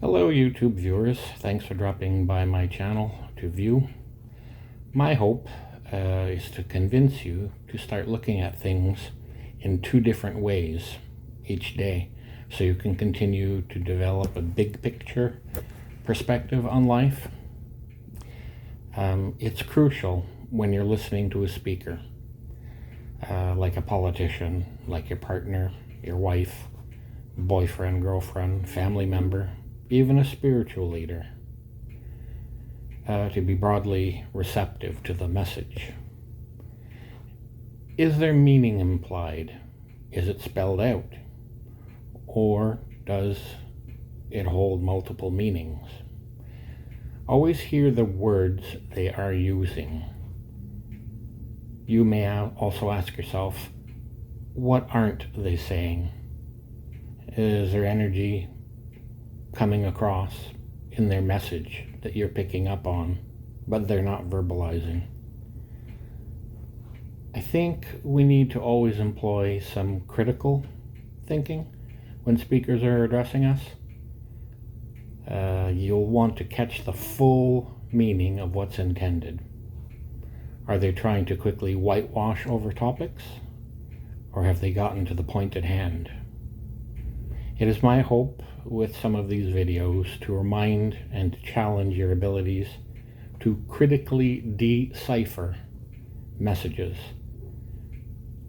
Hello YouTube viewers, thanks for dropping by my channel to view. My hope is to convince you to start looking at things in two different ways each day so you can continue to develop a big picture perspective on life. It's crucial when you're listening to a speaker, like a politician, like your partner, your wife, boyfriend, girlfriend, family member, even a spiritual leader, to be broadly receptive to the message. Is there meaning implied? Is it spelled out? Or does it hold multiple meanings? Always hear the words they are using. You may also ask yourself, what aren't they saying? Is there energy coming across in their message that you're picking up on, but they're not verbalizing? I think we need to always employ some critical thinking when speakers are addressing us. You'll want to catch the full meaning of what's intended. Are they trying to quickly whitewash over topics, or have they gotten to the point at hand? It is my hope with some of these videos to remind and to challenge your abilities to critically decipher messages.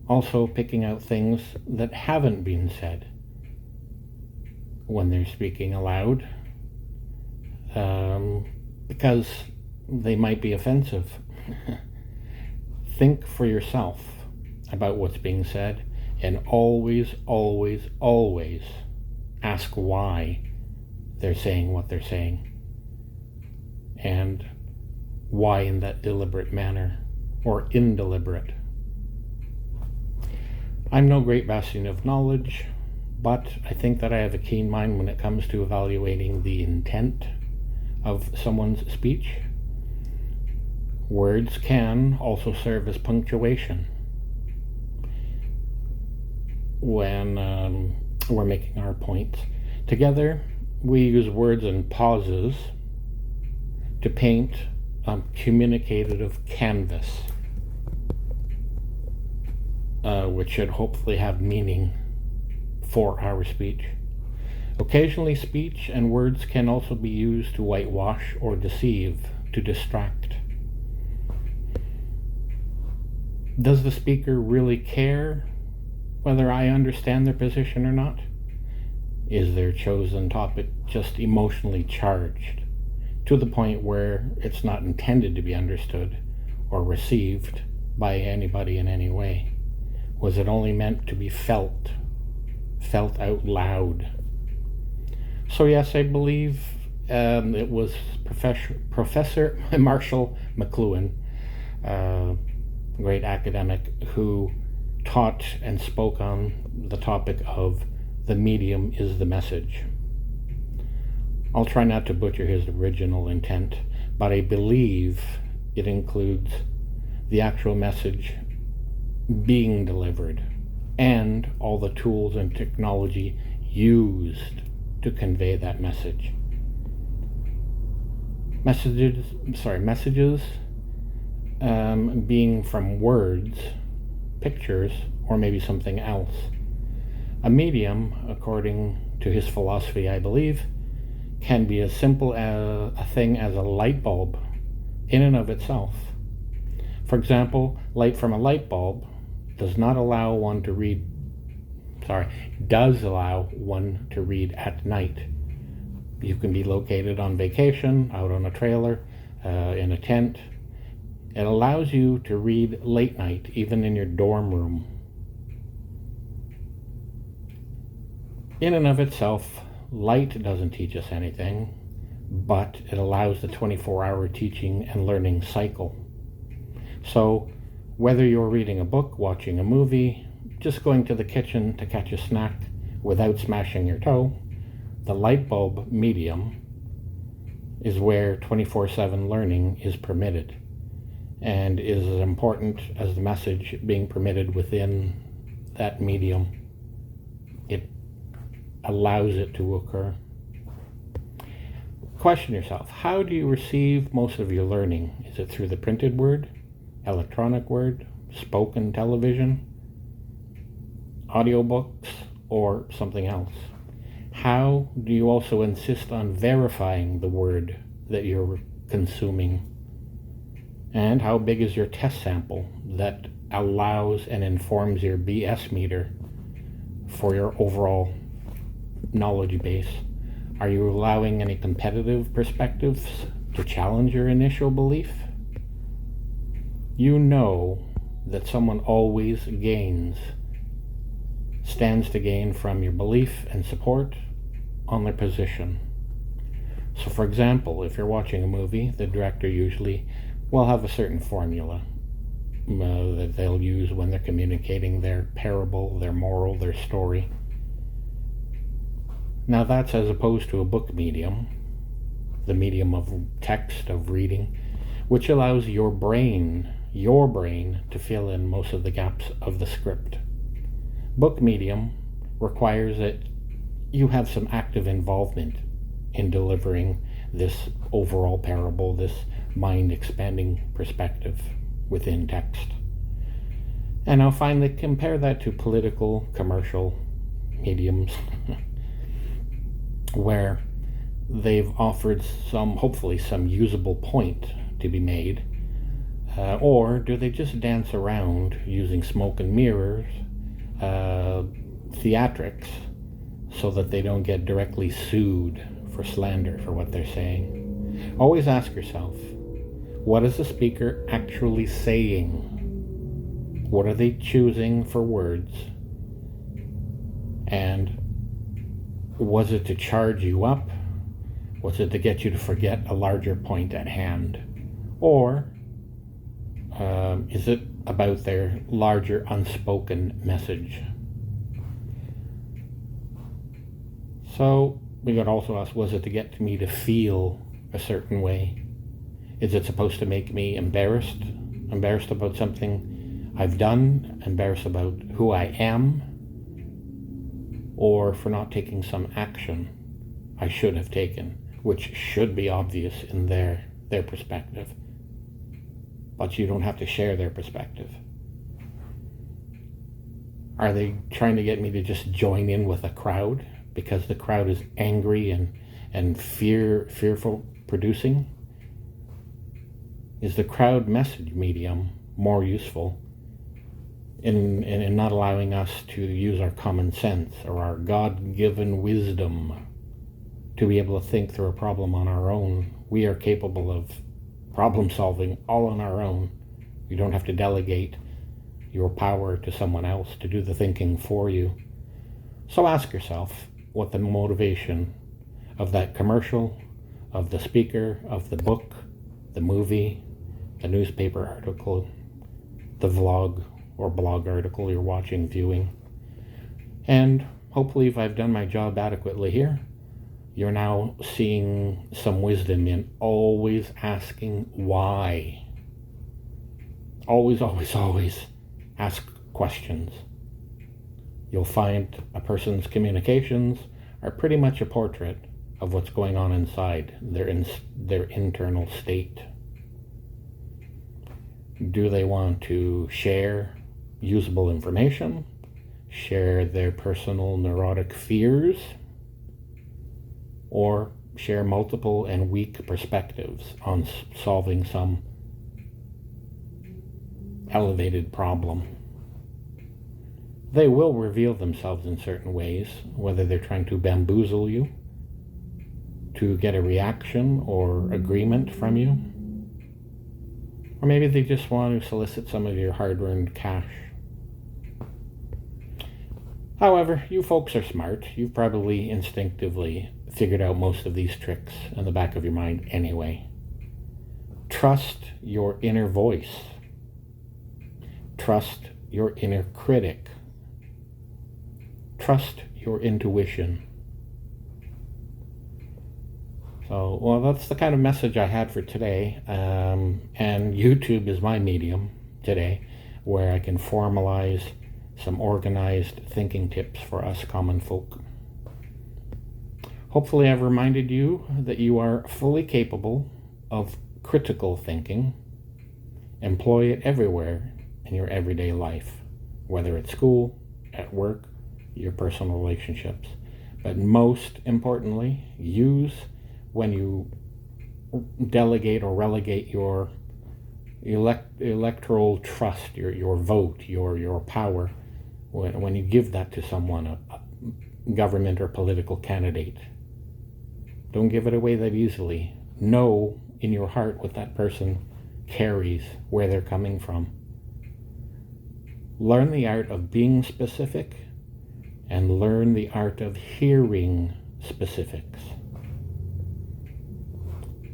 Also picking out things that haven't been said when they're speaking aloud, because they might be offensive. Think for yourself about what's being said, and always, always, always ask why they're saying what they're saying, and why in that deliberate manner or indeliberate. I'm no great bastion of knowledge, but I think that I have a keen mind when it comes to evaluating the intent of someone's speech. Words can also serve as punctuation when we're making our points. Together, we use words and pauses to paint a communicative canvas, which should hopefully have meaning for our speech. Occasionally, speech and words can also be used to whitewash or deceive, to distract. Does the speaker really care whether I understand their position or not? Is their chosen topic just emotionally charged to the point where it's not intended to be understood or received by anybody in any way? Was it only meant to be felt out loud? So yes, I believe it was Professor Marshall McLuhan, great academic, who taught and spoke on the topic of the medium is the message. I'll try not to butcher his original intent, but I believe it includes the actual message being delivered and all the tools and technology used to convey that message. Messages being from words, pictures, or maybe something else. A medium, according to his philosophy, I believe, can be as simple a thing as a light bulb in and of itself. For example, light from a light bulb does allow one to read at night. You can be located on vacation, out on a trailer, in a tent. It allows you to read late night, even in your dorm room. In and of itself, light doesn't teach us anything, but it allows the 24-hour teaching and learning cycle. So, whether you're reading a book, watching a movie, just going to the kitchen to catch a snack without smashing your toe, the light bulb medium is where 24/7 learning is permitted, and is as important as the message being permitted within that medium. It allows it to occur. question yourself, how do you receive most of your learning? Is it through the printed word, electronic word, spoken television, audiobooks, or something else? How do you also insist on verifying the word that you're consuming? And how big is your test sample that allows and informs your BS meter for your overall knowledge base? Are you allowing any competitive perspectives to challenge your initial belief? You know that someone always stands to gain from your belief and support on their position. So for example, if you're watching a movie, the director usually will have a certain formula that they'll use when they're communicating their parable, their moral, their story. Now that's as opposed to a book medium, the medium of text, of reading, which allows your brain to fill in most of the gaps of the script. Book medium requires that you have some active involvement in delivering this overall parable, this mind-expanding perspective within text. And now finally, compare that to political, commercial mediums where they've offered hopefully some usable point to be made, or do they just dance around using smoke and mirrors, theatrics, so that they don't get directly sued for slander for what they're saying? Always ask yourself, what is the speaker actually saying? What are they choosing for words? And was it to charge you up? Was it to get you to forget a larger point at hand? Or is it about their larger unspoken message? So we could also ask, was it to get me to feel a certain way? Is it supposed to make me embarrassed about something I've done, embarrassed about who I am, or for not taking some action I should have taken, which should be obvious in their perspective, but you don't have to share their perspective? Are they trying to get me to just join in with a crowd because the crowd is angry and fearful producing? Is the crowd message medium more useful in not allowing us to use our common sense or our God-given wisdom to be able to think through a problem on our own? We are capable of problem solving all on our own. You don't have to delegate your power to someone else to do the thinking for you. So ask yourself what the motivation of that commercial, of the speaker, of the book, the movie, the newspaper article, the vlog or blog article you're watching, viewing. And hopefully, if I've done my job adequately here, you're now seeing some wisdom in always asking why. Always, always, always ask questions. You'll find a person's communications are pretty much a portrait of what's going on inside their internal state. Do they want to share usable information, share their personal neurotic fears, or share multiple and weak perspectives on solving some elevated problem? They will reveal themselves in certain ways, whether they're trying to bamboozle you to get a reaction or agreement from you, or maybe they just want to solicit some of your hard-earned cash. However, you folks are smart. You've probably instinctively figured out most of these tricks in the back of your mind anyway. Trust your inner voice. Trust your inner critic. Trust your intuition. So, well, that's the kind of message I had for today. And YouTube is my medium today, where I can formalize some organized thinking tips for us common folk. Hopefully I've reminded you that you are fully capable of critical thinking. Employ it everywhere in your everyday life, whether at school, at work, your personal relationships. But most importantly, use when you delegate or relegate your electoral trust, your vote, your power, when you give that to someone, a government or political candidate. Don't give it away that easily. Know in your heart what that person carries, where they're coming from. Learn the art of being specific and learn the art of hearing specifics.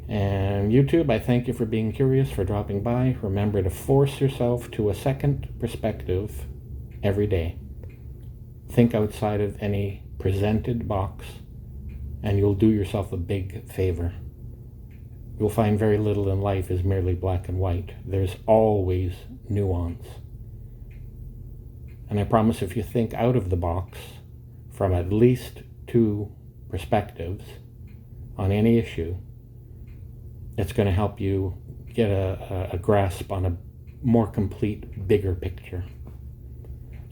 And YouTube, I thank you for being curious, for dropping by. Remember to force yourself to a second perspective every day. Think outside of any presented box, and you'll do yourself a big favor. You'll find very little in life is merely black and white. There's always nuance. And I promise if you think out of the box from at least two perspectives on any issue, it's going to help you get a grasp on a more complete, bigger picture.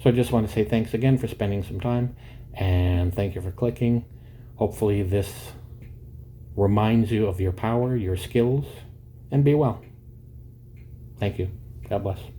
So I just want to say thanks again for spending some time, and thank you for clicking. Hopefully this reminds you of your power, your skills, and be well. Thank you. God bless.